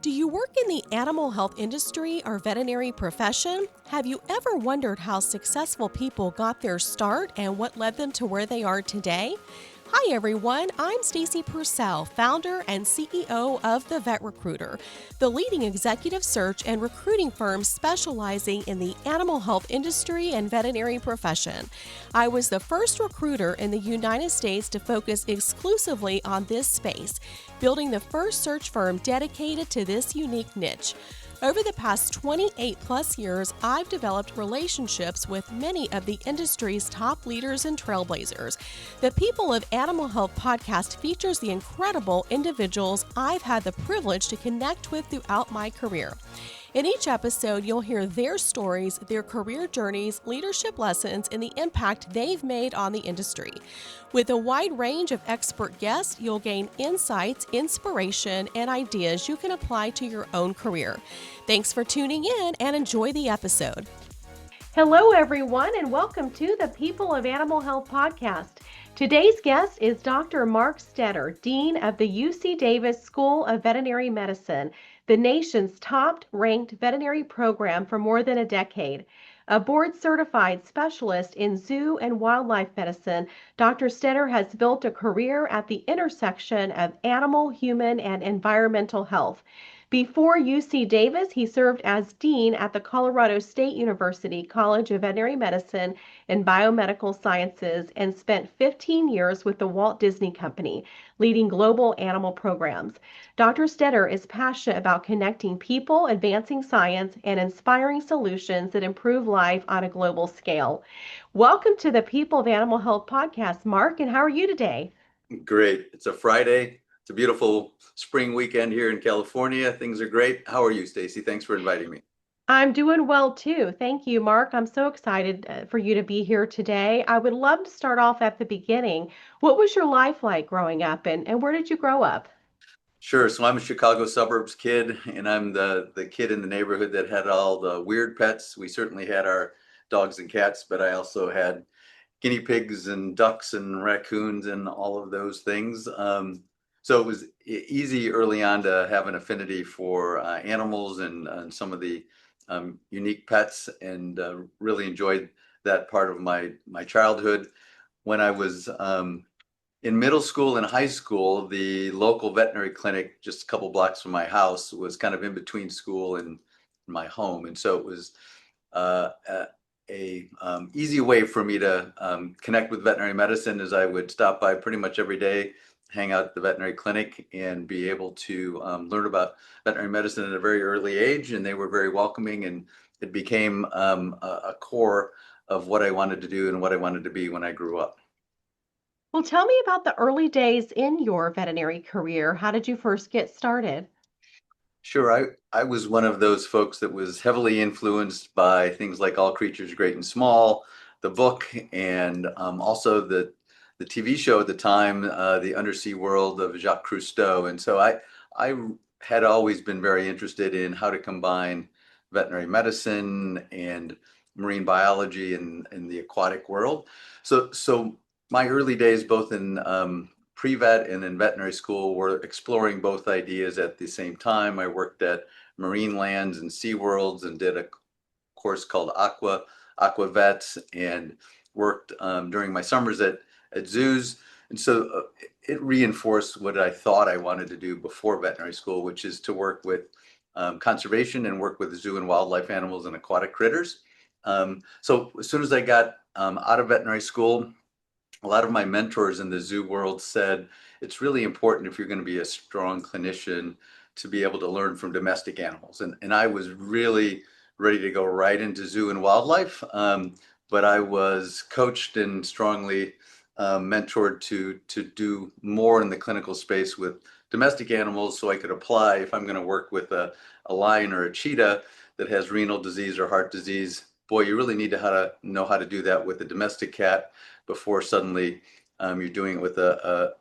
Do you work in the animal health industry or veterinary profession? Have you ever wondered how successful people got their start and what led them to where they are today? Hi everyone, I'm Stacy Purcell, founder and CEO of The Vet Recruiter, the leading executive search and recruiting firm specializing in the animal health industry and veterinary profession. I was the first recruiter in the United States to focus exclusively on this space, building the first search firm dedicated to this unique niche. Over the past 28 plus years, I've developed relationships with many of the industry's top leaders and trailblazers. The People of Animal Health podcast features the incredible individuals I've had the privilege to connect with throughout my career. In each episode, you'll hear their stories, their career journeys, leadership lessons, and the impact they've made on the industry. With a wide range of expert guests, you'll gain insights, inspiration, and ideas you can apply to your own career. Thanks for tuning in and enjoy the episode. Hello, everyone, and welcome to the People of Animal Health podcast. Today's guest is Dr. Mark Stetter, Dean of the UC Davis School of Veterinary Medicine, the nation's top-ranked veterinary program for more than a decade. A board-certified specialist in zoo and wildlife medicine, Dr. Stetter has built a career at the intersection of animal, human, and environmental health. Before UC Davis, he served as dean at the Colorado State University College of Veterinary Medicine and Biomedical Sciences and spent 15 years with the Walt Disney Company, leading global animal programs. Dr. Stetter is passionate about connecting people, advancing science, and inspiring solutions that improve life on a global scale. Welcome to the People of Animal Health podcast, Mark, and how are you today? Great. It's a Friday. It's a beautiful spring weekend here in California. Things are great. How are you, Stacy? Thanks for inviting me. I'm doing well too. Thank you, Mark. I'm so excited for you to be here today. I would love to start off at the beginning. What was your life like growing up and where did you grow up? Sure. So I'm a Chicago suburbs kid, and I'm the kid in the neighborhood that had all the weird pets. We certainly had our dogs and cats, but I also had guinea pigs and ducks and raccoons and all of those things. So it was easy early on to have an affinity for animals and some of the unique pets, and really enjoyed that part of my childhood. When I was in middle school and high school, the local veterinary clinic just a couple blocks from my house was kind of in between school and my home, and so it was a easy way for me to connect with veterinary medicine, as I would stop by pretty much every day, hang out at the veterinary clinic, and be able to learn about veterinary medicine at a very early age. And they were very welcoming, and it became a core of what I wanted to do and what I wanted to be when I grew up. Well, tell me about the early days in your veterinary career. How did you first get started? Sure. I was one of those folks that was heavily influenced by things like All Creatures Great and Small, the book, and also the TV show at the time, The Undersea World of Jacques Cousteau. And so I had always been very interested in how to combine veterinary medicine and marine biology in the aquatic world. So my early days, both in pre-vet and in veterinary school, were exploring both ideas at the same time. I worked at marine lands and sea worlds and did a course called Aqua Vets, and worked during my summers at zoos. And so it reinforced what I thought I wanted to do before veterinary school, which is to work with conservation and work with zoo and wildlife animals and aquatic critters. So as soon as I got out of veterinary school, a lot of my mentors in the zoo world said it's really important, if you're going to be a strong clinician, to be able to learn from domestic animals. And I was really ready to go right into zoo and wildlife, but I was coached and strongly mentored to do more in the clinical space with domestic animals, so I could apply if I'm going to work with a lion or a cheetah that has renal disease or heart disease. Boy, you really need to know how to do that with a domestic cat before suddenly you're doing it with a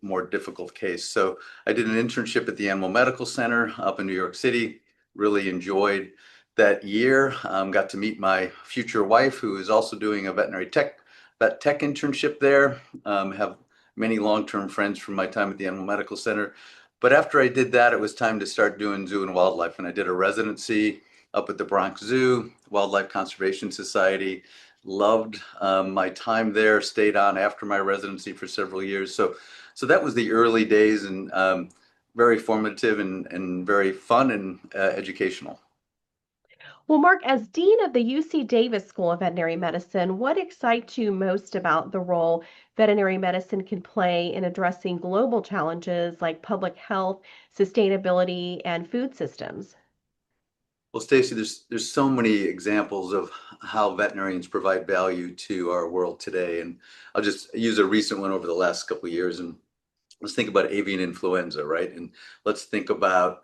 more difficult case. So I did an internship at the Animal Medical Center up in New York City. Really enjoyed that year. Got to meet my future wife, who is also doing a vet tech internship there. Have many long-term friends from my time at the Animal Medical Center. But after I did that, it was time to start doing zoo and wildlife. And I did a residency up at the Bronx Zoo, Wildlife Conservation Society. Loved my time there, stayed on after my residency for several years. So that was the early days and very formative and very fun and educational. Well, Mark, as Dean of the UC Davis School of Veterinary Medicine, what excites you most about the role veterinary medicine can play in addressing global challenges like public health, sustainability, and food systems? Well, Stacy, there's so many examples of how veterinarians provide value to our world today, and I'll just use a recent one over the last couple of years. And let's think about avian influenza, right? And let's think about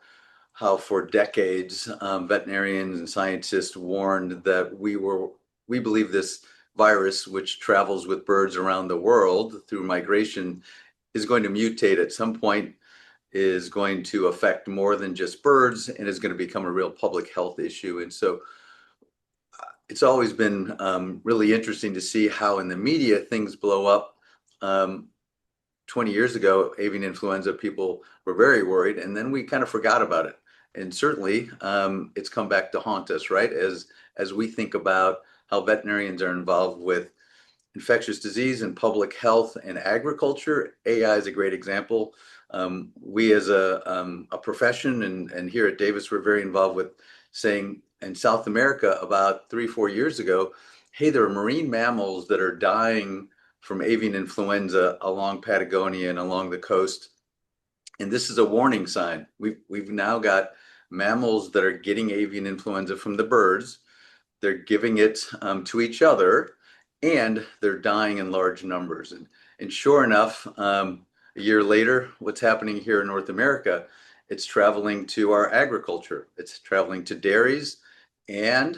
how for decades veterinarians and scientists warned that we believe this virus, which travels with birds around the world through migration, is going to mutate at some point, is going to affect more than just birds, and is going to become a real public health issue. And so it's always been really interesting to see how in the media things blow up. 20 years ago, avian influenza, people were very worried, and then we kind of forgot about it. And certainly, it's come back to haunt us, right? As we think about how veterinarians are involved with infectious disease and public health and agriculture, AI is a great example. We as a profession and here at Davis, we're very involved with saying in South America about 3, 4 years ago, hey, there are marine mammals that are dying from avian influenza along Patagonia and along the coast. And this is a warning sign. We've now got mammals that are getting avian influenza from the birds. They're giving it to each other, and they're dying in large numbers. And sure enough, a year later, what's happening here in North America? It's traveling to our agriculture. It's traveling to dairies. And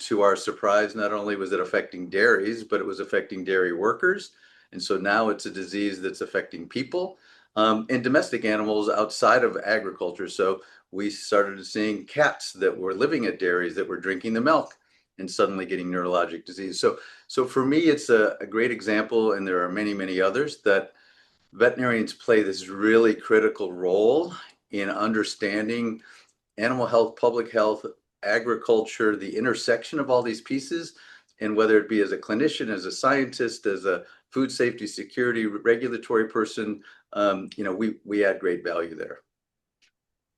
to our surprise, not only was it affecting dairies, but it was affecting dairy workers. And so now it's a disease that's affecting people and domestic animals outside of agriculture. So we started seeing cats that were living at dairies that were drinking the milk and suddenly getting neurologic disease. So for me, it's a great example, and there are many, many others, that veterinarians play this really critical role in understanding animal health, public health, agriculture, the intersection of all these pieces. And whether it be as a clinician, as a scientist, as a food safety, security, regulatory person, we add great value there.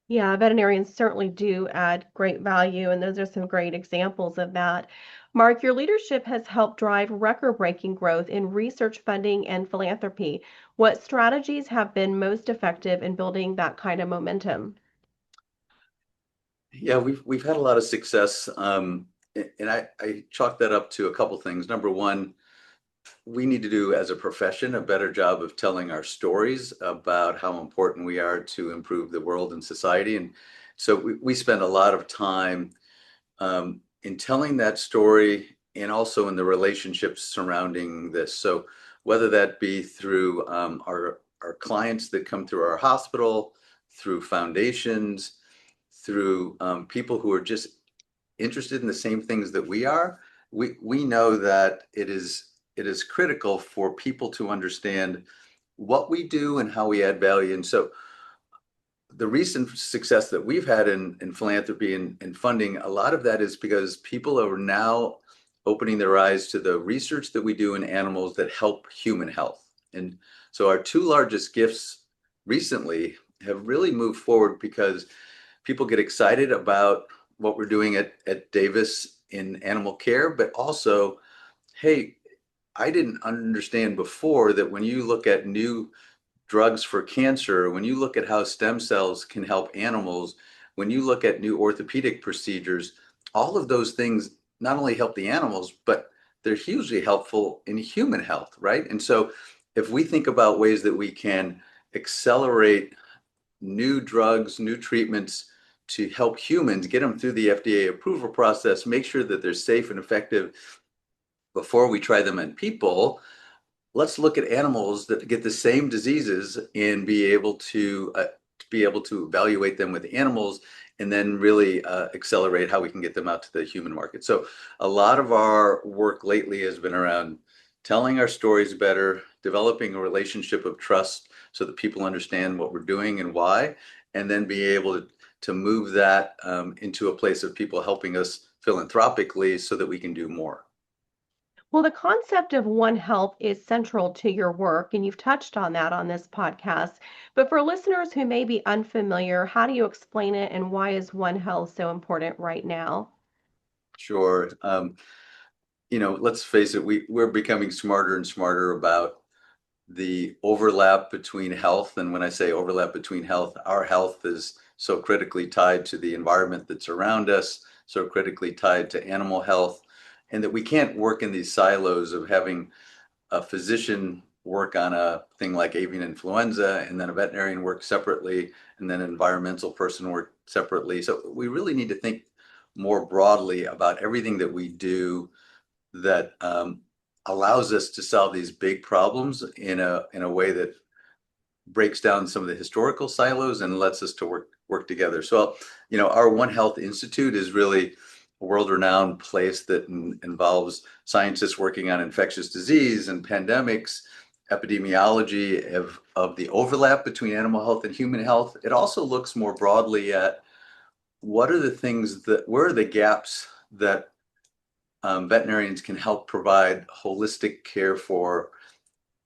Yeah, veterinarians certainly do add great value, and those are some great examples of that. Mark, your leadership has helped drive record-breaking growth in research funding and philanthropy. What strategies have been most effective in building that kind of momentum? Yeah, we've had a lot of success, and I chalk that up to a couple things. Number one, we need to do as a profession a better job of telling our stories about how important we are to improve the world and society. And so we spend a lot of time in telling that story and also in the relationships surrounding this. So whether that be through our clients that come through our hospital, through foundations, through people who are just interested in the same things that we are, we know that it is critical for people to understand what we do and how we add value. And so the recent success that we've had in philanthropy and funding, a lot of that is because people are now opening their eyes to the research that we do in animals that help human health. And so our two largest gifts recently have really moved forward because people get excited about what we're doing at Davis in animal care, but also, hey, I didn't understand before that when you look at new drugs for cancer, when you look at how stem cells can help animals, when you look at new orthopedic procedures, all of those things not only help the animals, but they're hugely helpful in human health, right? And so if we think about ways that we can accelerate new drugs, new treatments to help humans, get them through the FDA approval process, make sure that they're safe and effective before we try them in people, let's look at animals that get the same diseases and be able to evaluate them with animals and then really accelerate how we can get them out to the human market. So a lot of our work lately has been around telling our stories better, developing a relationship of trust so that people understand what we're doing and why, and then be able to move that into a place of people helping us philanthropically so that we can do more. Well, the concept of One Health is central to your work, and you've touched on that on this podcast. But for listeners who may be unfamiliar, how do you explain it and why is One Health so important right now? Sure. Let's face it, we're becoming smarter and smarter about the overlap between health. And when I say overlap between health, our health is so critically tied to the environment that's around us, so critically tied to animal health, and that we can't work in these silos of having a physician work on a thing like avian influenza, and then a veterinarian work separately, and then an environmental person work separately. So we really need to think more broadly about everything that we do that allows us to solve these big problems in a way that breaks down some of the historical silos and lets us to work together. So, our One Health Institute is really a world-renowned place that involves scientists working on infectious disease and pandemics, epidemiology of the overlap between animal health and human health. It also looks more broadly at where are the gaps that veterinarians can help provide holistic care for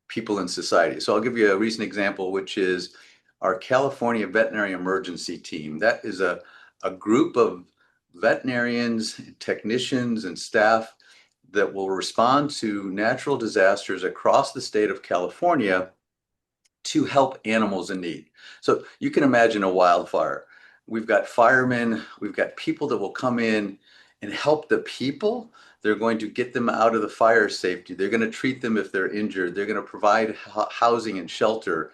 people in society. So I'll give you a recent example, which is our California Veterinary Emergency Team. That is a group of veterinarians, technicians, and staff that will respond to natural disasters across the state of California to help animals in need. So you can imagine a wildfire. We've got firemen, we've got people that will come in and help the people. They're going to get them out of the fire safety. They're going to treat them if they're injured. They're going to provide housing and shelter.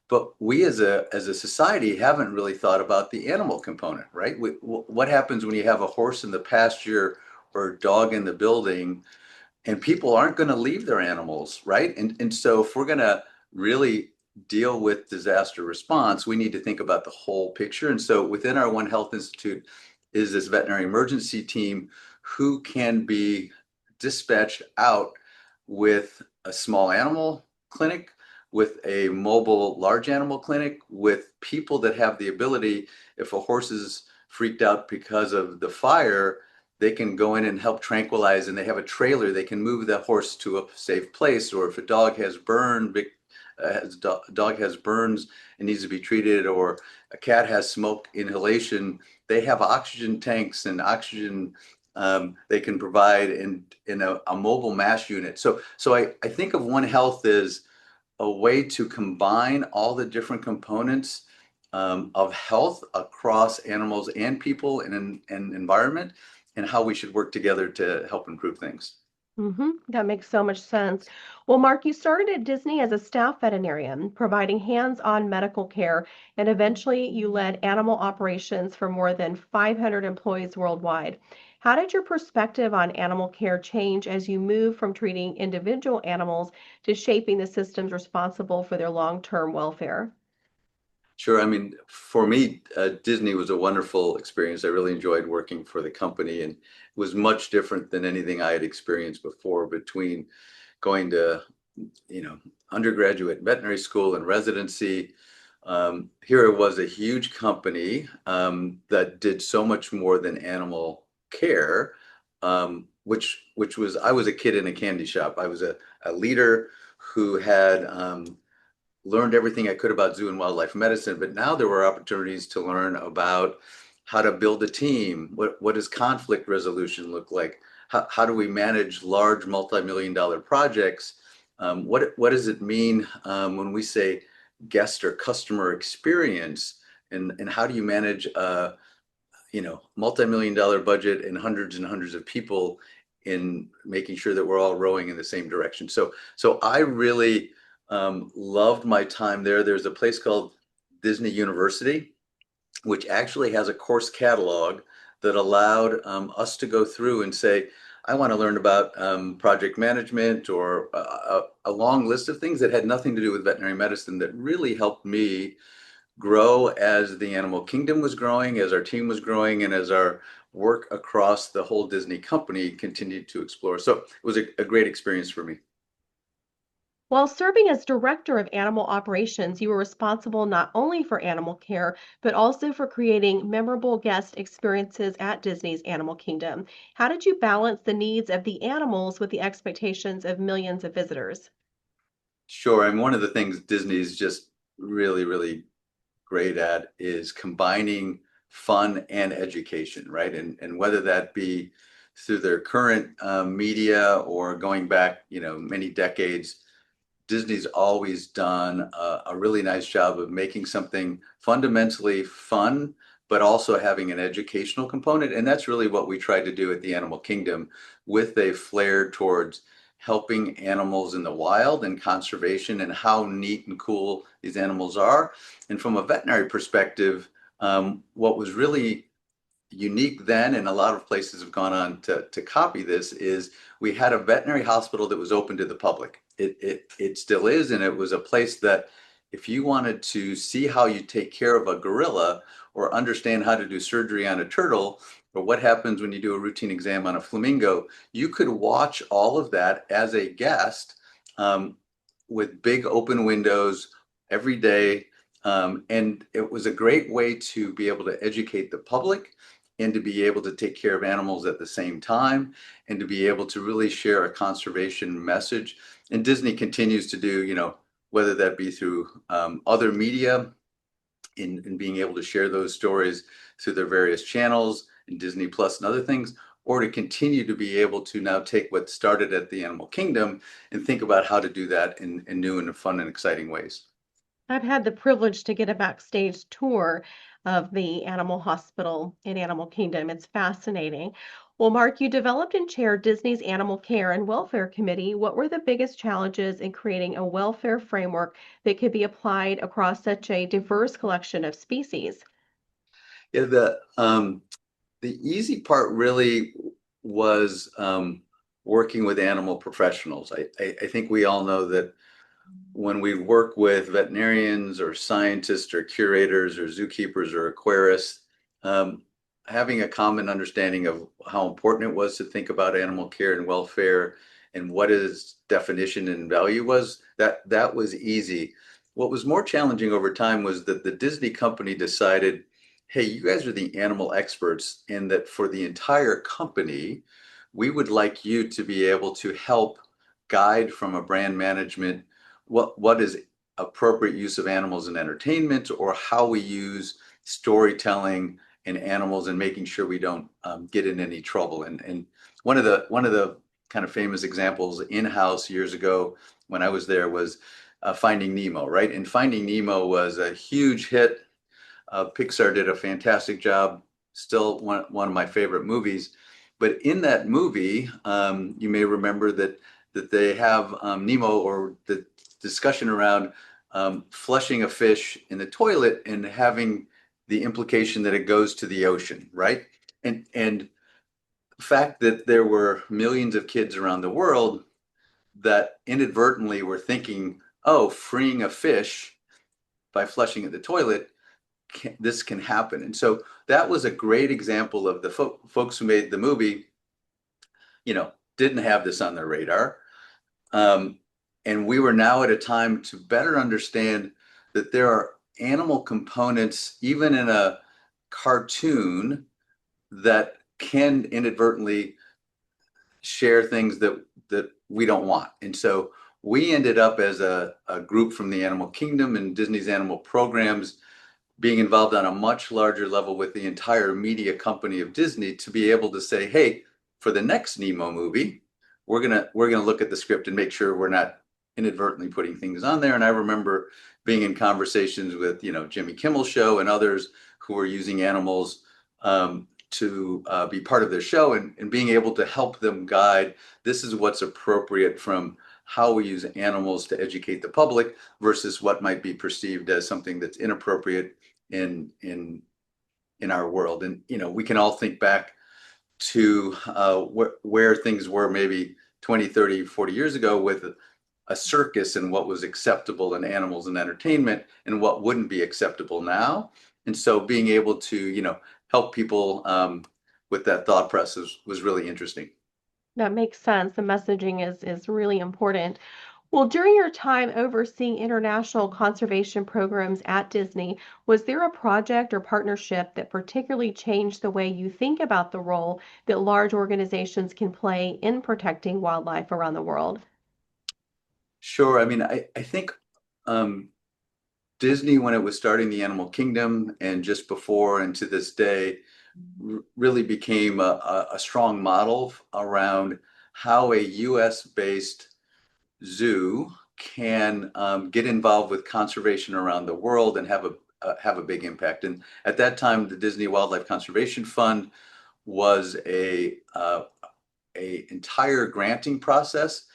But we as a society haven't really thought about the animal component, right? What happens when you have a horse in the pasture or a dog in the building, and people aren't going to leave their animals, right? And so if we're going to really deal with disaster response, we need to think about the whole picture. And so within our One Health Institute is this veterinary emergency team who can be dispatched out with a small animal clinic, with a mobile large animal clinic, with people that have the ability, if a horse is freaked out because of the fire, they can go in and help tranquilize, and they have a trailer. They can move the horse to a safe place. Or if a dog has dog has burns and needs to be treated, or a cat has smoke inhalation, they have oxygen tanks and oxygen they can provide in a mobile mass unit. So I think of One Health as a way to combine all the different components of health across animals and people and environment, and how we should work together to help improve things. That makes so much sense. Well, Mark, you started at Disney as a staff veterinarian, providing hands-on medical care, and eventually you led animal operations for more than 500 employees worldwide. How did your perspective on animal care change as you moved from treating individual animals to shaping the systems responsible for their long-term welfare? Sure. I mean, for me, Disney was a wonderful experience. I really enjoyed working for the company, and it was much different than anything I had experienced before. Between going to, undergraduate veterinary school and residency, here it was a huge company that did so much more than animal care, which was I was a kid in a candy shop. I was a leader who had learned everything I could about zoo and wildlife medicine, but now there were opportunities to learn about how to build a team. What does conflict resolution look like? How do we manage large multi-million dollar projects? What does it mean when we say guest or customer experience? And how do you manage a multi-million dollar budget and hundreds of people in making sure that we're all rowing in the same direction? So I really loved my time there. There's a place called Disney University, which actually has a course catalog that allowed us to go through and say, I want to learn about project management, or a long list of things that had nothing to do with veterinary medicine, that really helped me grow as the animal kingdom was growing, as our team was growing, and as our work across the whole Disney company continued to explore. So it was a great experience for me. While serving as director of animal operations, you were responsible not only for animal care, but also for creating memorable guest experiences at Disney's Animal Kingdom. How did you balance the needs of the animals with the expectations of millions of visitors? Sure. And one of the things Disney's just really great at is combining fun and education, right? And whether that be through their current media or going back, many decades, Disney's always done a really nice job of making something fundamentally fun, but also having an educational component. And that's really what we tried to do at the Animal Kingdom with a flair towards helping animals in the wild and conservation and how neat and cool these animals are. And from a veterinary perspective, what was really unique then, and a lot of places have gone on to copy this, is we had a veterinary hospital that was open to the public. It still is, and it was a place that if you wanted to see how you take care of a gorilla or understand how to do surgery on a turtle or what happens when you do a routine exam on a flamingo, you could watch all of that as a guest with big open windows every day. And it was a great way to be able to educate the public and to be able to take care of animals at the same time and to be able to really share a conservation message. And Disney continues to do, whether that be through other media in being able to share those stories through their various channels and Disney Plus and other things, or to continue to be able to now take what started at the Animal Kingdom and think about how to do that in new and fun and exciting ways. I've had the privilege to get a backstage tour of the animal hospital in Animal Kingdom. It's fascinating. Well, Mark, you developed and chaired Disney's Animal Care and Welfare Committee. What were the biggest challenges in creating a welfare framework that could be applied across such a diverse collection of species? Yeah, the easy part really was working with animal professionals. I think we all know that when we work with veterinarians or scientists or curators or zookeepers or aquarists, um, having a common understanding of how important it was to think about animal care and welfare and what its definition and value was, that was easy. What was more challenging over time was that the Disney company decided, hey, you guys are the animal experts, and that for the entire company, we would like you to be able to help guide from a brand management what is appropriate use of animals in entertainment or how we use storytelling and animals and making sure we don't get in any trouble. And one of the kind of famous examples in-house years ago when I was there was Finding Nemo, right? And Finding Nemo was a huge hit. Pixar did a fantastic job. Still one of my favorite movies. But in that movie, you may remember that they have Nemo, or the discussion around flushing a fish in the toilet and having the implication that it goes to the ocean, right? And the fact that there were millions of kids around the world that inadvertently were thinking, oh, freeing a fish by flushing at the toilet, this can happen. And so that was a great example of the folks who made the movie, didn't have this on their radar. Um, and we were now at a time to better understand that there are animal components, even in a cartoon, that can inadvertently share things that we don't want. And so we ended up as a group from the Animal Kingdom and Disney's animal programs being involved on a much larger level with the entire media company of Disney to be able to say, hey, for the next Nemo movie, we're gonna look at the script and make sure we're not inadvertently putting things on there. And I remember being in conversations with Jimmy Kimmel Show and others who were using animals to be part of their show, and being able to help them guide, this is what's appropriate from how we use animals to educate the public versus what might be perceived as something that's inappropriate in our world. And we can all think back to where things were maybe 20, 30, 40 years ago with a circus and what was acceptable in animals and entertainment and what wouldn't be acceptable now. And so being able to, help people with that thought process was really interesting. That makes sense. The messaging is really important. Well, during your time overseeing international conservation programs at Disney, was there a project or partnership that particularly changed the way you think about the role that large organizations can play in protecting wildlife around the world? Sure. I mean, I think um, Disney, when it was starting the Animal Kingdom and just before and to this day, really became a strong model around how a US based zoo can get involved with conservation around the world and have a big impact. And at that time, the Disney Wildlife Conservation Fund was a entire granting process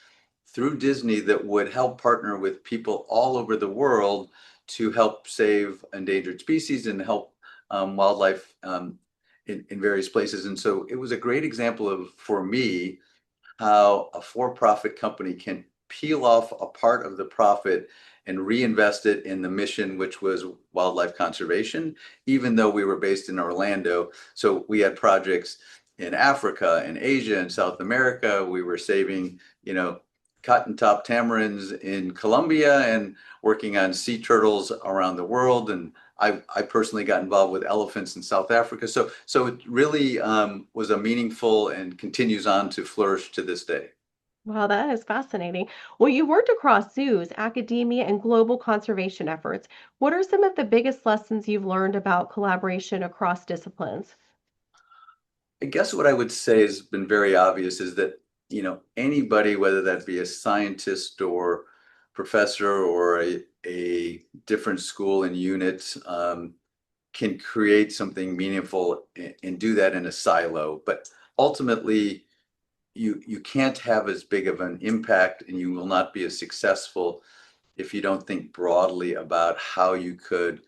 through Disney that would help partner with people all over the world to help save endangered species and help wildlife in various places. And so it was a great example of, for me, how a for-profit company can peel off a part of the profit and reinvest it in the mission, which was wildlife conservation, even though we were based in Orlando. So we had projects in Africa and Asia and South America. We were saving, cotton top tamarins in Colombia and working on sea turtles around the world. And I personally got involved with elephants in South Africa. So it really was a meaningful and continues on to flourish to this day. Wow, that is fascinating. Well, you worked across zoos, academia, and global conservation efforts. What are some of the biggest lessons you've learned about collaboration across disciplines? I guess what I would say has been very obvious is that, anybody, whether that be a scientist or professor or a different school and unit, can create something meaningful and do that in a silo. But ultimately, you can't have as big of an impact and you will not be as successful if you don't think broadly about how you could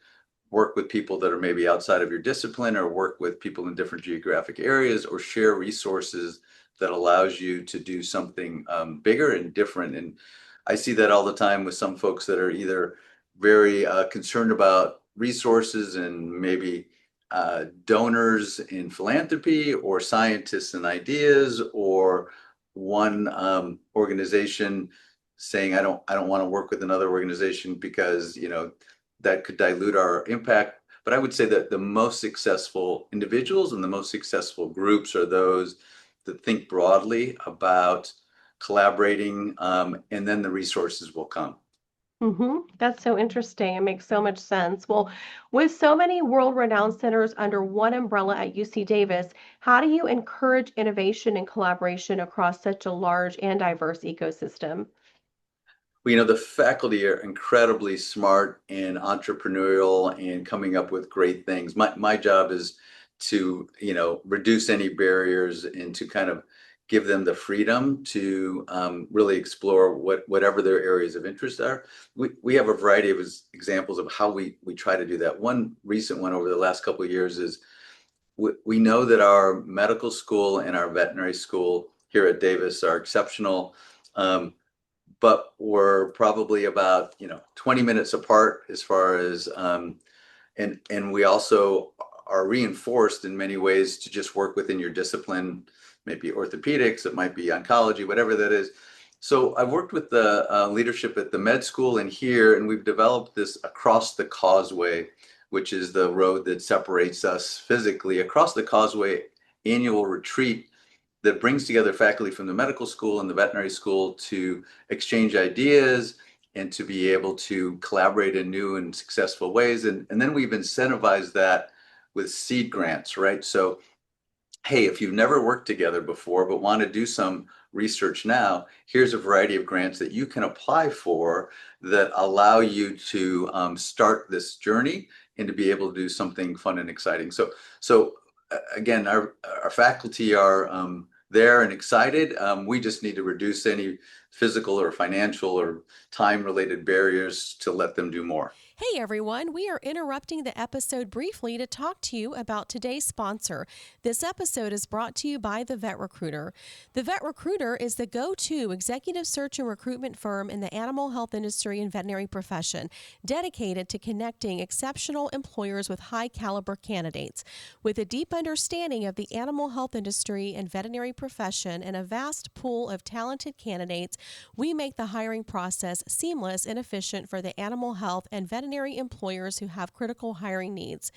work with people that are maybe outside of your discipline or work with people in different geographic areas or share resources that allows you to do something bigger and different. And I see that all the time with some folks that are either very concerned about resources and maybe donors in philanthropy or scientists and ideas or one organization saying I don't want to work with another organization because that could dilute our impact. But I would say that the most successful individuals and the most successful groups are those that think broadly about collaborating, and then the resources will come. That's so interesting. It makes so much sense. Well, with so many world-renowned centers under one umbrella at UC Davis, how do you encourage innovation and collaboration across such a large and diverse ecosystem? Well, the faculty are incredibly smart and entrepreneurial and coming up with great things. My job is to, reduce any barriers and to kind of give them the freedom to really explore whatever their areas of interest are. We have a variety of examples of how we try to do that. One recent one over the last couple of years is we know that our medical school and our veterinary school here at Davis are exceptional. But we're probably about 20 minutes apart as far as and we also are reinforced in many ways to just work within your discipline, maybe orthopedics, it might be oncology, whatever that is. So I've worked with the leadership at the med school and here, and we've developed this across the causeway, which is the road that separates us physically across the causeway annual retreat that brings together faculty from the medical school and the veterinary school to exchange ideas and to be able to collaborate in new and successful ways. And then we've incentivized that with seed grants, right? So, hey, if you've never worked together before but want to do some research now, here's a variety of grants that you can apply for that allow you to start this journey and to be able to do something fun and exciting. So again, our faculty are there and excited. We just need to reduce any physical or financial or time related barriers to let them do more. Hey everyone, we are interrupting the episode briefly to talk to you about today's sponsor. This episode is brought to you by the Vet Recruiter. The Vet Recruiter is the go-to executive search and recruitment firm in the animal health industry and veterinary profession, dedicated to connecting exceptional employers with high caliber candidates. With a deep understanding of the animal health industry and veterinary profession and a vast pool of talented candidates, we make the hiring process seamless and efficient for the animal health and veterinary employers who have critical hiring needs.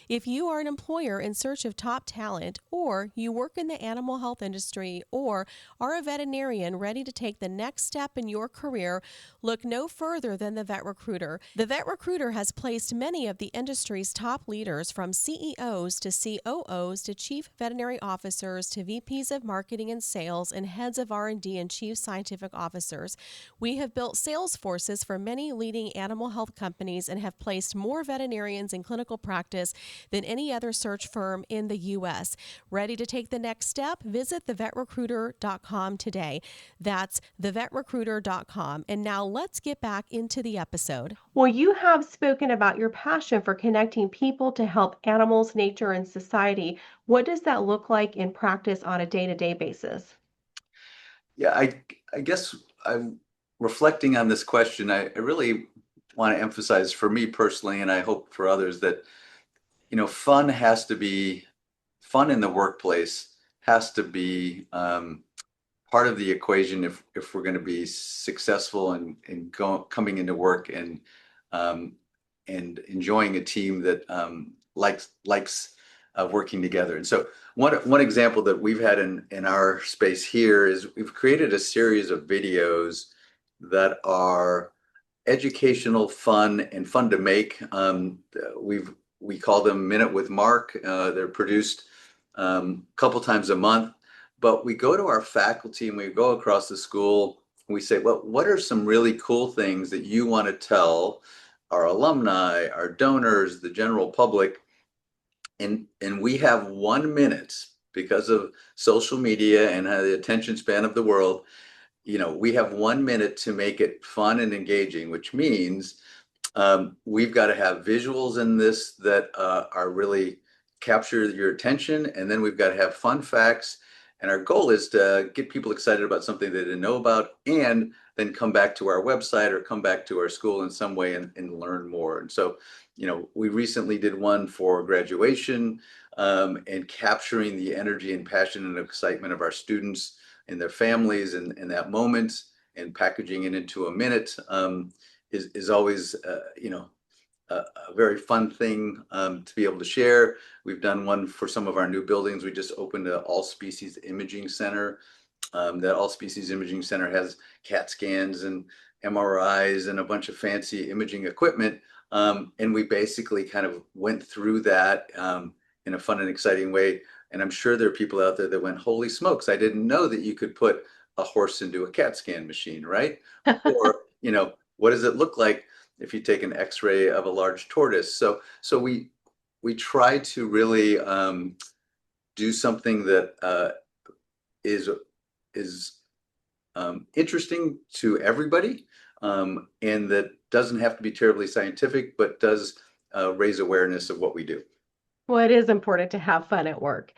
If you are an employer in search of top talent, or you work in the animal health industry, or are a veterinarian ready to take the next step in your career, look no further than the Vet Recruiter. The Vet Recruiter has placed many of the industry's top leaders, from CEOs to COOs to chief veterinary officers to VPs of marketing and sales and heads of R&D and chief scientific officers. We have built sales forces for many leading animal health companies and have placed more veterinarians in clinical practice than any other search firm in the U.S. Ready to take the next step? Visit thevetrecruiter.com today. That's thevetrecruiter.com. And now let's get back into the episode. Well, you have spoken about your passion for connecting people to help animals, nature, and society. What does that look like in practice on a day-to-day basis? Yeah, I guess I'm reflecting on this question. I really want to emphasize for me personally, and I hope for others, that fun in the workplace has to be part of the equation if we're going to be successful and coming into work um, and enjoying a team that likes working together. And so one example that we've had in our space here is we've created a series of videos that are educational, fun, and fun to make. We call them Minute with Mark. They're produced a couple times a month, but we go to our faculty and we go across the school and we say, well, what are some really cool things that you want to tell our alumni, our donors, the general public? And we have 1 minute because of social media and the attention span of the world. We have 1 minute to make it fun and engaging, which means we've got to have visuals in this that are really capture your attention, and then we've got to have fun facts. And our goal is to get people excited about something they didn't know about, and then come back to our website or come back to our school in some way and learn more. And so, we recently did one for graduation, and capturing the energy and passion and excitement of our students and their families in that moment, and packaging it into a minute is always, a very fun thing to be able to share. We've done one for some of our new buildings. We just opened an all species imaging center. That all species imaging center has CAT scans and MRIs and a bunch of fancy imaging equipment. And we basically kind of went through that in a fun and exciting way. And I'm sure there are people out there that went, holy smokes, I didn't know that you could put a horse into a CAT scan machine, right? Or, what does it look like if you take an X-ray of a large tortoise? So we try to really do something that is interesting to everybody, and that doesn't have to be terribly scientific, but does raise awareness of what we do. Well, it is important to have fun at work.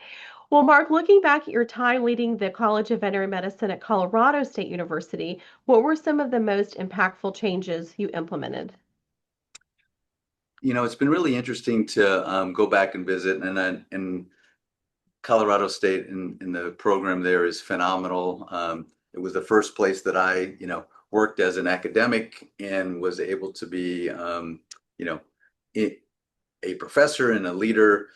Well, Mark, looking back at your time leading the College of Veterinary Medicine at Colorado State University, what were some of the most impactful changes you implemented? It's been really interesting to go back and visit, and Colorado State in the program there is phenomenal. It was the first place that I, worked as an academic and was able to be, a professor and a leader.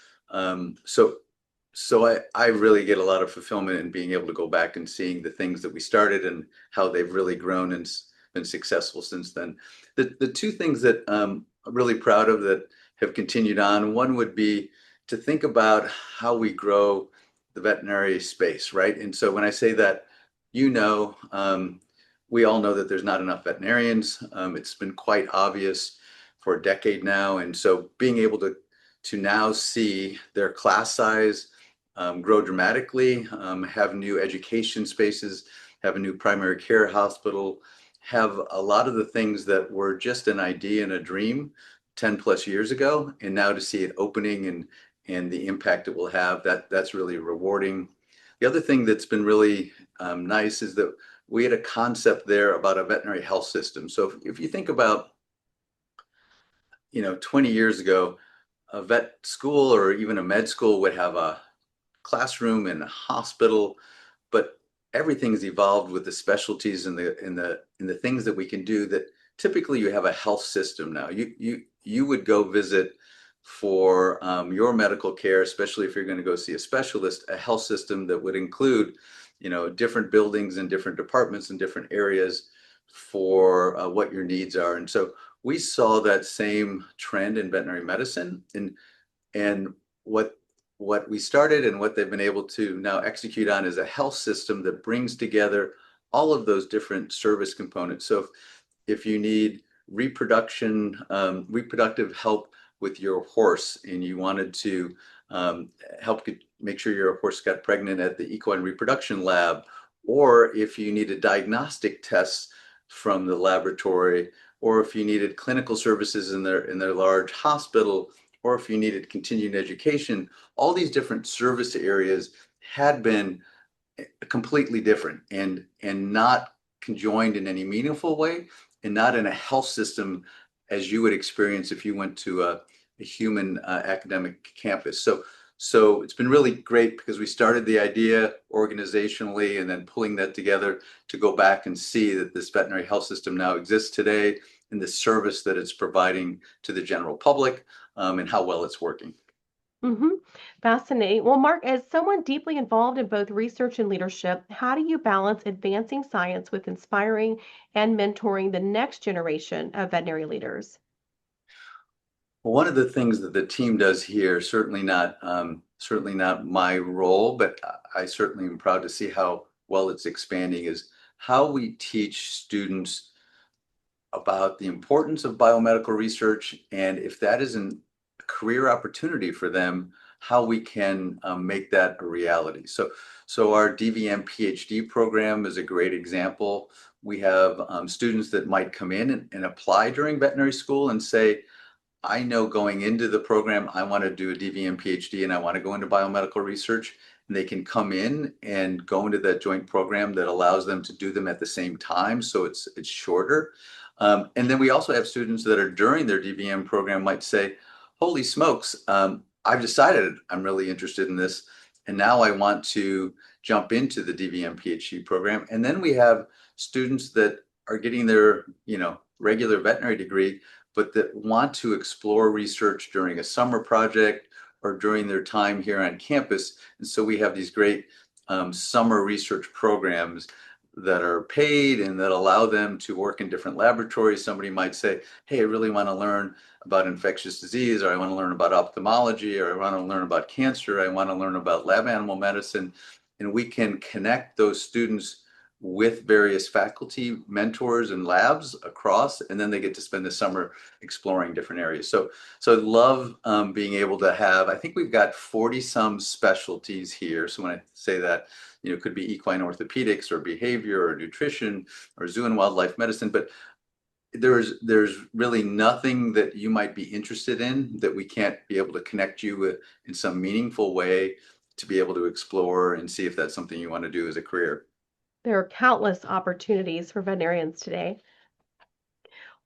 So I really get a lot of fulfillment in being able to go back and seeing the things that we started and how they've really grown and been successful since then. The two things that I'm really proud of that have continued on, one would be to think about how we grow the veterinary space, right? And so when I say that, we all know that there's not enough veterinarians. It's been quite obvious for a decade now. And so being able to now see their class size grow dramatically, have new education spaces, have a new primary care hospital, have a lot of the things that were just an idea and a dream 10 plus years ago, and now to see it opening and the impact it will have, that's really rewarding. The other thing that's been really nice is that we had a concept there about a veterinary health system. So if you think about, 20 years ago, a vet school or even a med school would have a classroom and a hospital, but everything's evolved with the specialties and the things that we can do that typically you have a health system now. You would go visit for your medical care, especially if you're going to go see a specialist, a health system that would include, different buildings and different departments and different areas for what your needs are. And so we saw that same trend in veterinary medicine, and what we started and what they've been able to now execute on is a health system that brings together all of those different service components. So if you need reproductive help with your horse, and you wanted to help make sure your horse got pregnant at the equine reproduction lab, or if you needed diagnostic tests from the laboratory, or if you needed clinical services in their large hospital, or if you needed continuing education, all these different service areas had been completely different and not conjoined in any meaningful way, and not in a health system as you would experience if you went to a human academic campus. So it's been really great because we started the idea organizationally and then pulling that together to go back and see that this veterinary health system now exists today, and the service that it's providing to the general public, and how well it's working. Mm-hmm. Fascinating. Well, Mark, as someone deeply involved in both research and leadership, how do you balance advancing science with inspiring and mentoring the next generation of veterinary leaders? Well, one of the things that the team does here, certainly not my role, but I certainly am proud to see how well it's expanding, is how we teach students about the importance of biomedical research, and if that isn't a career opportunity for them, how we can make that a reality. So our DVM PhD program is a great example. We have students that might come in and apply during veterinary school and say, I know going into the program, I want to do a DVM PhD and I want to go into biomedical research. And they can come in and go into that joint program that allows them to do them at the same time. So it's shorter. And then we also have students that are during their DVM program might say, holy smokes, I've decided I'm really interested in this. And now I want to jump into the DVM PhD program. And then we have students that are getting their, regular veterinary degree, but that want to explore research during a summer project or during their time here on campus. And so we have these great summer research programs that are paid and that allow them to work in different laboratories. Somebody might say, hey, I really want to learn about infectious disease, or I want to learn about ophthalmology, or I want to learn about cancer, I want to learn about lab animal medicine. And we can connect those students with various faculty, mentors, and labs across, and then they get to spend the summer exploring different areas. So I love being able to have, I think we've got 40 some specialties here. So when I say that, it could be equine orthopedics or behavior or nutrition or zoo and wildlife medicine, but there's really nothing that you might be interested in that we can't be able to connect you with in some meaningful way to be able to explore and see if that's something you want to do as a career. There are countless opportunities for veterinarians today.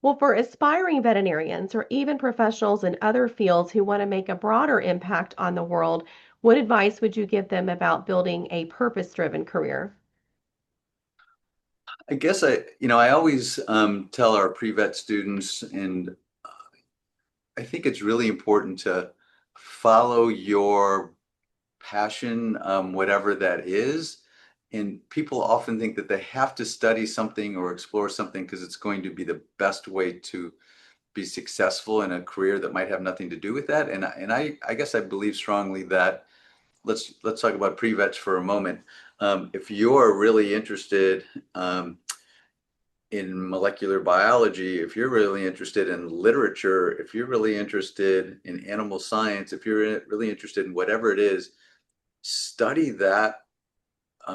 Well, for aspiring veterinarians or even professionals in other fields who want to make a broader impact on the world, what advice would you give them about building a purpose-driven career? I guess I always tell our pre-vet students, and I think it's really important to follow your passion, whatever that is. And people often think that they have to study something or explore something because it's going to be the best way to be successful in a career that might have nothing to do with that. And I guess I believe strongly that let's talk about pre-vets for a moment. If you're really interested in molecular biology, if you're really interested in literature, if you're really interested in animal science, if you're really interested in whatever it is, study that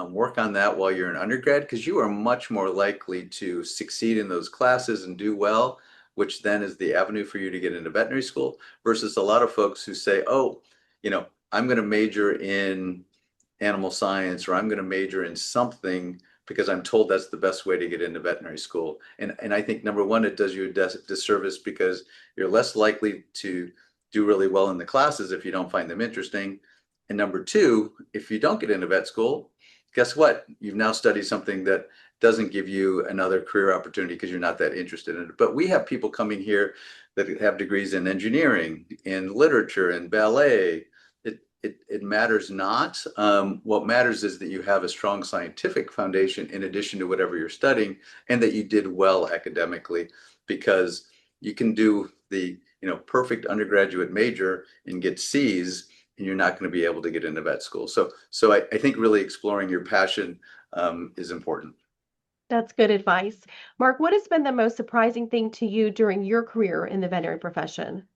work on that while you're an undergrad because you are much more likely to succeed in those classes and do well, which then is the avenue for you to get into veterinary school versus a lot of folks who say, oh, I'm going to major in animal science or I'm going to major in something because I'm told that's the best way to get into veterinary school. And I think number one, it does you a disservice because you're less likely to do really well in the classes if you don't find them interesting. And number two, if you don't get into vet school, guess what? You've now studied something that doesn't give you another career opportunity because you're not that interested in it. But we have people coming here that have degrees in engineering, in literature, in ballet. It matters not. What matters is that you have a strong scientific foundation in addition to whatever you're studying, and that you did well academically, because you can do the perfect undergraduate major and get C's, and you're not going to be able to get into vet school. So I think really exploring your passion is important. That's good advice. Mark, what has been the most surprising thing to you during your career in the veterinary profession?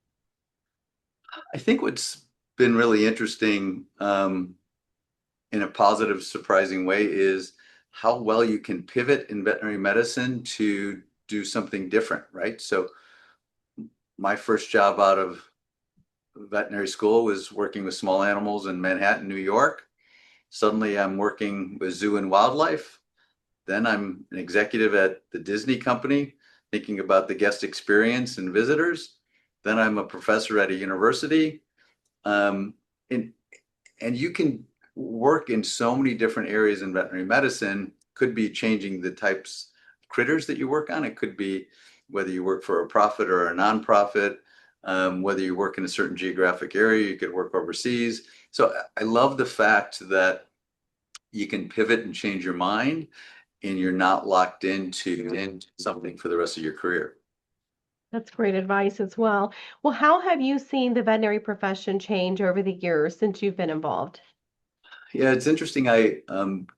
I think what's been really interesting in a positive, surprising way is how well you can pivot in veterinary medicine to do something different, right? So my first job out of veterinary school was working with small animals in Manhattan, New York. Suddenly I'm working with zoo and wildlife. Then I'm an executive at the Disney company, thinking about the guest experience and visitors. Then I'm a professor at a university. Um, and, and you can work in so many different areas in veterinary medicine. Could be changing the types of critters that you work on. It could be whether you work for a profit or a nonprofit, whether you work in a certain geographic area, you could work overseas. So I love the fact that you can pivot and change your mind and you're not locked into something for the rest of your career. That's great advice as well. Well, how have you seen the veterinary profession change over the years since you've been involved? Yeah, it's interesting. I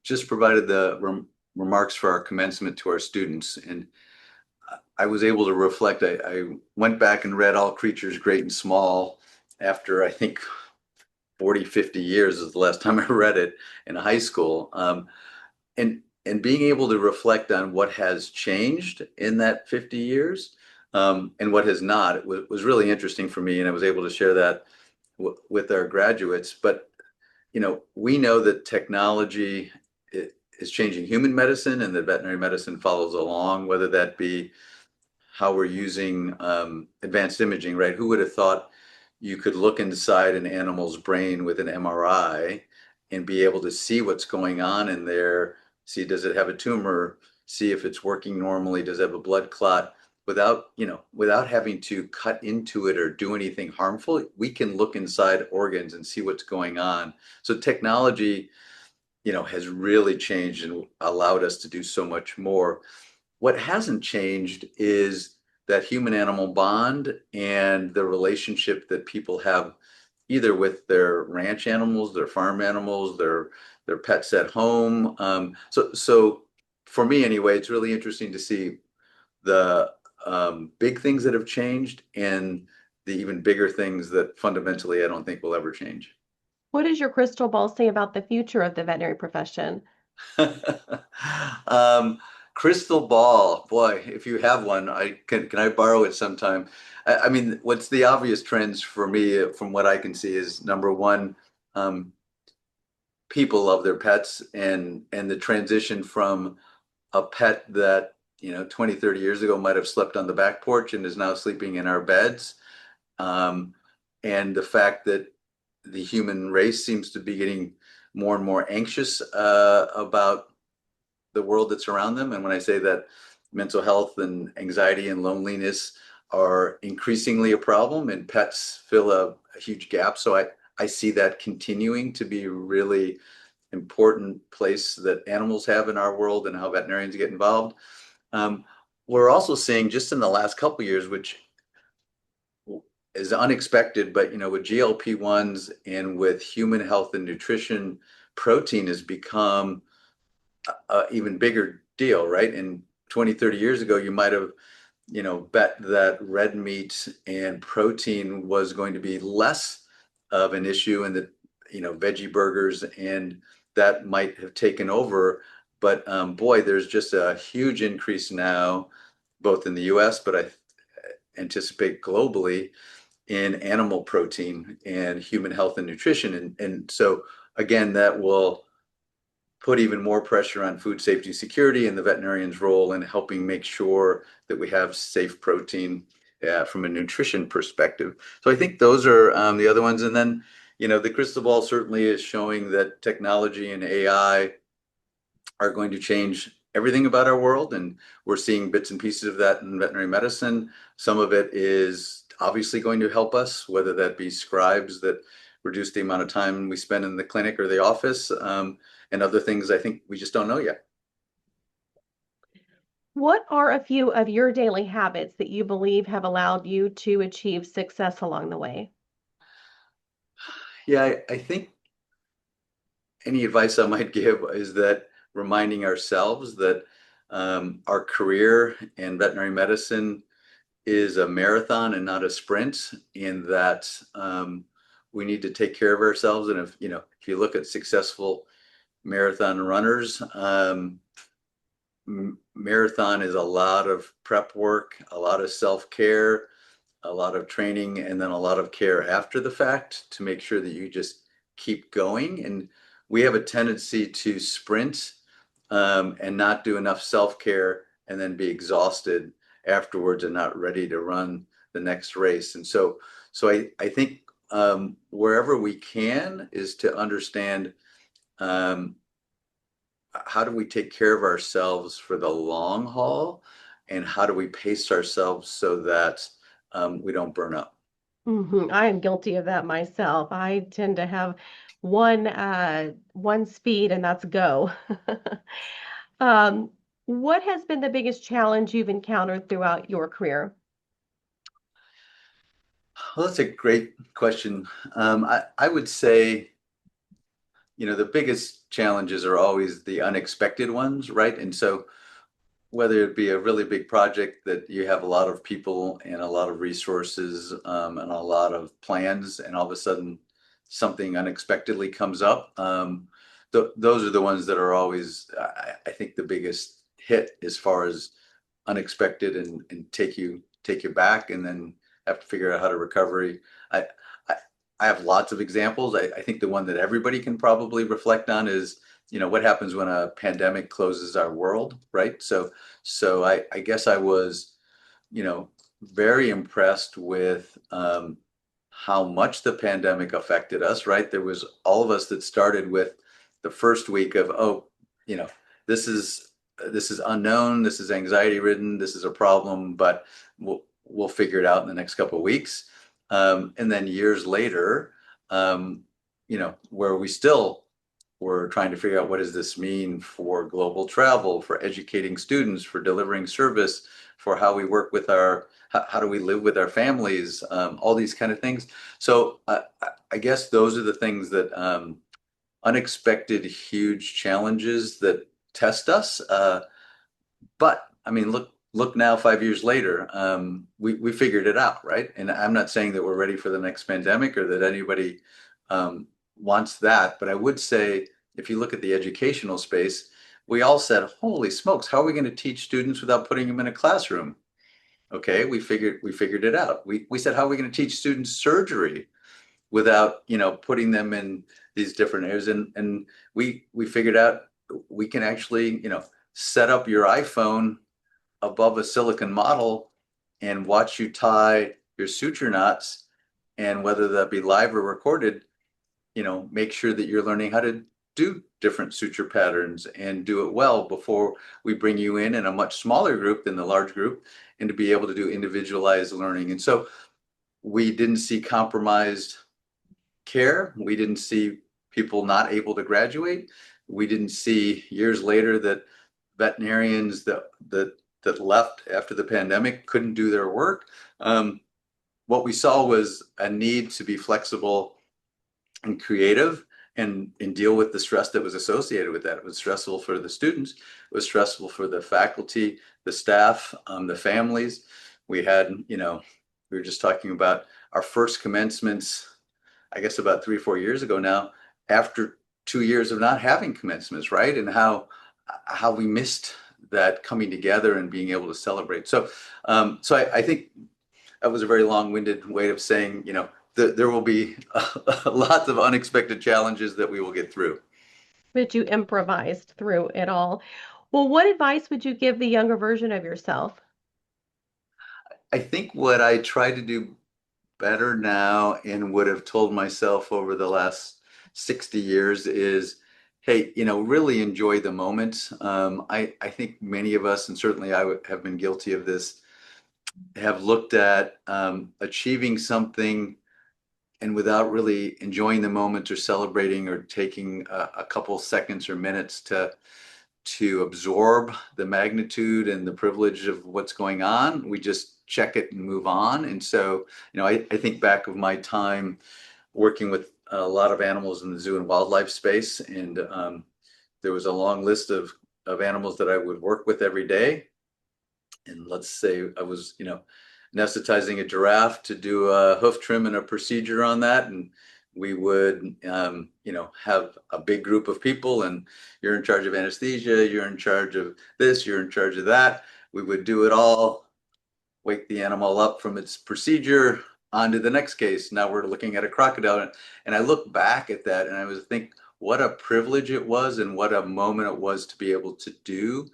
just provided the remarks for our commencement to our students, and I was able to reflect. I went back and read All Creatures Great and Small after I think 40, 50 years is the last time I read it in high school. And being able to reflect on what has changed in that 50 years and what has not, it was really interesting for me. And I was able to share that with our graduates. But we know that technology is changing human medicine and that veterinary medicine follows along, whether that be how we're using advanced imaging, right? Who would have thought you could look inside an animal's brain with an MRI and be able to see what's going on in there, see does it have a tumor, see if it's working normally, does it have a blood clot, without having to cut into it or do anything harmful. We can look inside organs and see what's going on. So technology, has really changed and allowed us to do so much more. What hasn't changed is that human animal bond and the relationship that people have either with their ranch animals, their farm animals, their pets at home. So for me anyway, it's really interesting to see the big things that have changed and the even bigger things that fundamentally I don't think will ever change. What does your crystal ball say about the future of the veterinary profession? um, Crystal ball, boy, if you have one, can I borrow it sometime? I mean, what's the obvious trends for me from what I can see is number one, um, people love their pets and the transition from a pet that 20, 30 years ago might have slept on the back porch and is now sleeping in our beds. Um, and the fact that the human race seems to be getting more and more anxious about the world that's around them. And when I say that, mental health and anxiety and loneliness are increasingly a problem, and pets fill a huge gap. So I see that continuing to be a really important place that animals have in our world and how veterinarians get involved. Um, we're also seeing just in the last couple of years, which is unexpected, but with GLP-1s and with human health and nutrition, protein has become an even bigger deal, right? And 20, 30 years ago, you might have, bet that red meat and protein was going to be less of an issue and that, veggie burgers and that might have taken over. But boy, there's just a huge increase now, both in the US, but I anticipate globally, in animal protein and human health and nutrition. And so, again, that will put even more pressure on food safety security and the veterinarian's role in helping make sure that we have safe protein from a nutrition perspective. So I think those are the other ones. And then, the crystal ball certainly is showing that technology and AI are going to change everything about our world. And we're seeing bits and pieces of that in veterinary medicine. Some of it is obviously going to help us, whether that be scribes that reduce the amount of time we spend in the clinic or the office, and other things I think we just don't know yet. What are a few of your daily habits that you believe have allowed you to achieve success along the way? Yeah, I think any advice I might give is that reminding ourselves that our career in veterinary medicine is a marathon and not a sprint, in that we need to take care of ourselves. And if you look at successful marathon runners, marathon is a lot of prep work, a lot of self-care, a lot of training, and then a lot of care after the fact to make sure that you just keep going. And we have a tendency to sprint and not do enough self-care, and then be exhausted afterwards and not ready to run the next race. And so I think wherever we can is to understand, um, how do we take care of ourselves for the long haul, and how do we pace ourselves so that we don't burn out. I am guilty of that myself. I tend to have one speed and that's go. Um, what has been the biggest challenge you've encountered throughout your career? Well, that's a great question. I would say, the biggest challenges are always the unexpected ones, right? And so whether it be a really big project that you have a lot of people and a lot of resources, and a lot of plans, and all of a sudden something unexpectedly comes up, those are the ones that are always, I think, the biggest hit as far as unexpected, and take you back, and then have to figure out how to recovery. I, I, I have lots of examples. I think the one that everybody can probably reflect on is, what happens when a pandemic closes our world, right? So I guess I was, very impressed with how much the pandemic affected us, right? There was all of us that started with the first week of, oh, you know, this is this is unknown, this is anxiety ridden, this is a problem, but we'll figure it out in the next couple of weeks. And then years later, where we still were trying to figure out, what does this mean for global travel, for educating students, for delivering service, for how we work with how do we live with our families, all these kind of things. So I guess those are the things that, unexpected, huge challenges that test us. But I mean, look now, 5 years later, we figured it out, right? And I'm not saying that we're ready for the next pandemic, or that anybody wants that, but I would say, if you look at the educational space, we all said, "Holy smokes, how are we going to teach students without putting them in a classroom?" Okay, we figured it out. We said, "How are we going to teach students surgery without, putting them in these different areas?" And we figured out we can actually, set up your iPhone above a silicon model and watch you tie your suture knots, and whether that be live or recorded, make sure that you're learning how to do different suture patterns and do it well before we bring you in a much smaller group than the large group, and to be able to do individualized learning. And so we didn't see compromised care. We didn't see people not able to graduate. We didn't see years later that veterinarians that left after the pandemic couldn't do their work. What we saw was a need to be flexible and creative, and deal with the stress that was associated with that. It was stressful for the students. It was stressful for the faculty, the staff, the families. We had, we were just talking about our first commencements, I guess about 3 or 4 years ago now, after 2 years of not having commencements, right? And how we missed that coming together and being able to celebrate. So I think that was a very long-winded way of saying, there will be lots of unexpected challenges that we will get through. But you improvised through it all. Well, what advice would you give the younger version of yourself? I think what I try to do better now and would have told myself over the last 60 years is, hey, really enjoy the moment. I think many of us, and certainly have been guilty of this, have looked at achieving something and without really enjoying the moment or celebrating or taking a couple seconds or minutes to absorb the magnitude and the privilege of what's going on. We just check it and move on. And so, I think back of my time working with a lot of animals in the zoo and wildlife space, and there was a long list of animals that I would work with every day. And let's say I was, anesthetizing a giraffe to do a hoof trim and a procedure on that. And we would, have a big group of people, and you're in charge of anesthesia, you're in charge of this, you're in charge of that. We would do it all, wake the animal up from its procedure, on to the next case. Now we're looking at a crocodile. And I look back at that and I was think what a privilege it was and what a moment it was to be able to do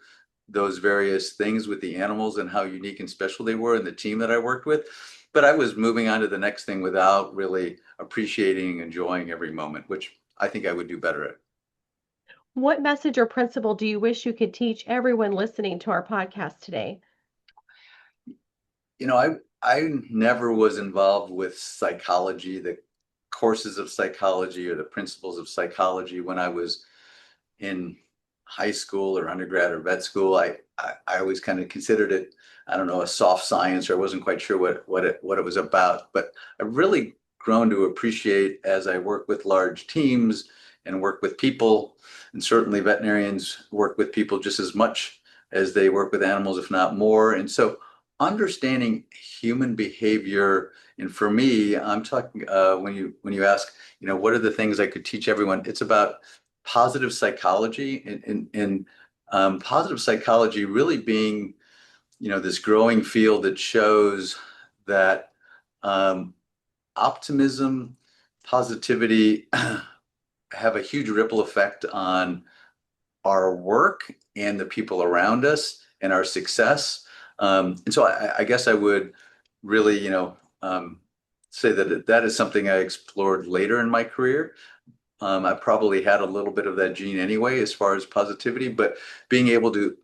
those various things with the animals and how unique and special they were and the team that I worked with. But I was moving on to the next thing without really appreciating and enjoying every moment, which I think I would do better at. What message or principle do you wish you could teach everyone listening to our podcast today? I never was involved with psychology, the courses of psychology or the principles of psychology when I was in high school or undergrad or vet school. I always kind of considered it, I don't know, a soft science, or I wasn't quite sure what it was about. But I've really grown to appreciate as I work with large teams and work with people, and certainly veterinarians work with people just as much as they work with animals, if not more. And so understanding human behavior, and for me, I'm talking when you ask, what are the things I could teach everyone? It's about positive psychology, and positive psychology really being, this growing field that shows that optimism, positivity have a huge ripple effect on our work and the people around us and our success. And so I guess I would really, say that is something I explored later in my career. I probably had a little bit of that gene anyway, as far as positivity, but being able to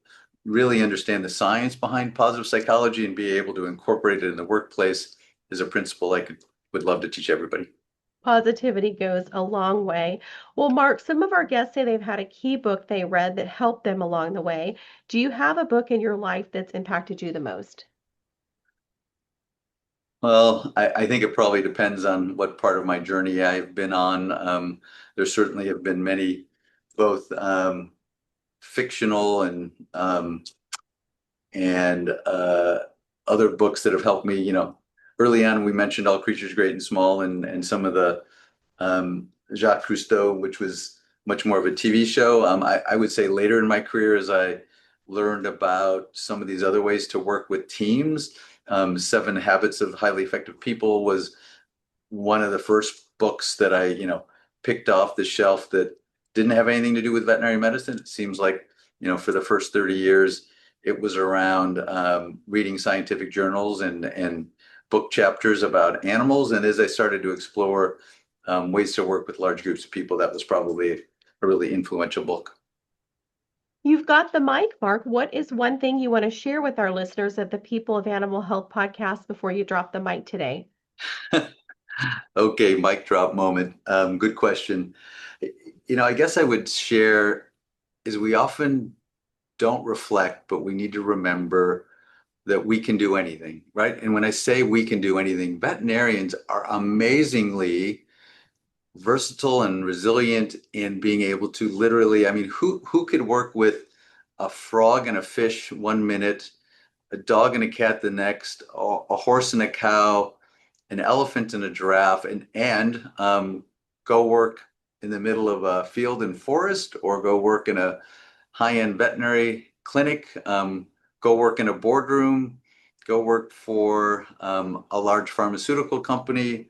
really understand the science behind positive psychology and be able to incorporate it in the workplace is a principle would love to teach everybody. Positivity goes a long way. Well, Mark, some of our guests say they've had a key book they read that helped them along the way. Do you have a book in your life that's impacted you the most? Well, I think it probably depends on what part of my journey I've been on. There certainly have been many, both fictional and other books that have helped me. Early on, we mentioned All Creatures Great and Small, and some of the Jacques Cousteau, which was much more of a TV show. I would say later in my career, as I learned about some of these other ways to work with teams, Seven Habits of Highly Effective People was one of the first books that I, picked off the shelf that didn't have anything to do with veterinary medicine. It seems like, for the first 30 years, it was around reading scientific journals and book chapters about animals. And as I started to explore ways to work with large groups of people, that was probably a really influential book. You've got the mic, Mark. What is one thing you want to share with our listeners of the People of Animal Health podcast before you drop the mic today? Okay, mic drop moment. Good question. I guess I would share is we often don't reflect, but we need to remember that we can do anything, right? And when I say we can do anything, veterinarians are amazingly versatile and resilient in being able to literally, I mean, who could work with a frog and a fish 1 minute, a dog and a cat the next, a horse and a cow, an elephant and a giraffe, and go work in the middle of a field and forest, or go work in a high-end veterinary clinic, go work in a boardroom, go work for a large pharmaceutical company,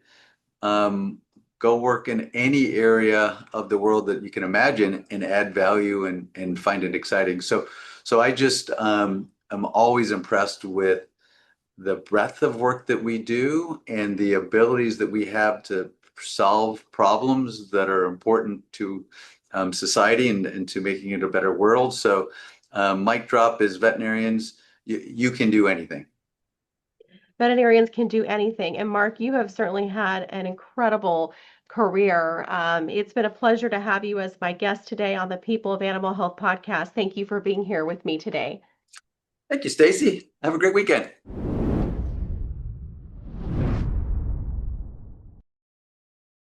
um, go work in any area of the world that you can imagine and add value and find it exciting. So I just am always impressed with the breadth of work that we do and the abilities that we have to solve problems that are important to society and to making it a better world. So, mic drop is veterinarians, you can do anything. Veterinarians can do anything. And Mark, you have certainly had an incredible career. It's been a pleasure to have you as my guest today on the People of Animal Health podcast. Thank you for being here with me today. Thank you, Stacy. Have a great weekend.